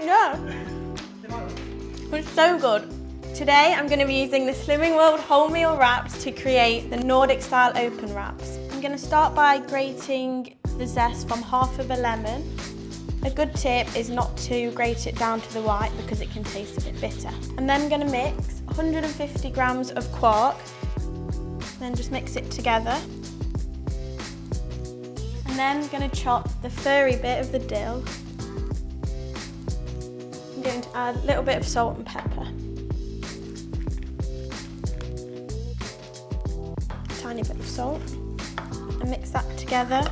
Yeah. It's so good. Today I'm going to be using the Slimming World wholemeal wraps to create the Nordic style open wraps. I'm going to start by grating the zest from half of a lemon. A good tip is not to grate it down to the white because it can taste a bit bitter. I'm then going to mix 150 grams of quark, then just mix it together. And then I'm going to chop the furry bit of the dill. I'm going to add a little bit of salt and pepper. A tiny bit of salt. And mix that together.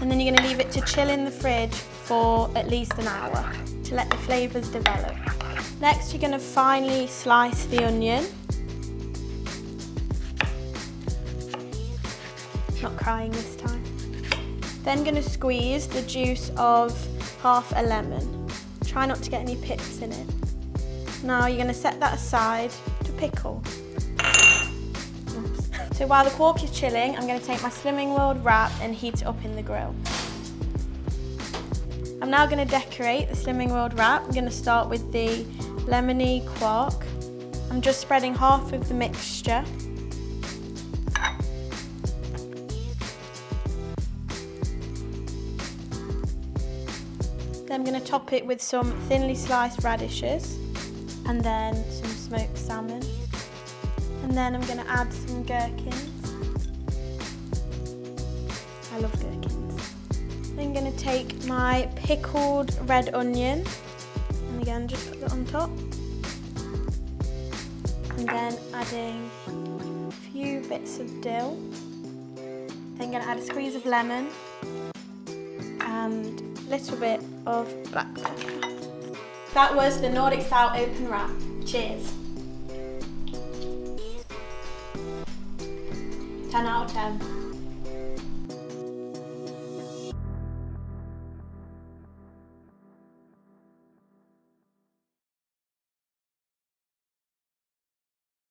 And then you're going to leave it to chill in the fridge for at least an hour to let the flavours develop. Next, you're going to finely slice the onion. Not crying this time. Then going to squeeze the juice of half a lemon. Try not to get any pips in it. Now you're going to set that aside to pickle. Oops. So while the quark is chilling, I'm going to take my Slimming World wrap and heat it up in the grill. I'm now going to decorate the Slimming World wrap. I'm going to start with the lemony quark. I'm just spreading half of the mixture. Then I'm going to top it with some thinly sliced radishes and then some smoked salmon. And then I'm going to add some gherkins. I love gherkins. Then I'm going to take my pickled red onion and again just put that on top. And then adding a few bits of dill. Then I'm going to add a squeeze of lemon and a little bit of black pepper. That was the Nordic style open wrap. Cheers. 10 out of 10.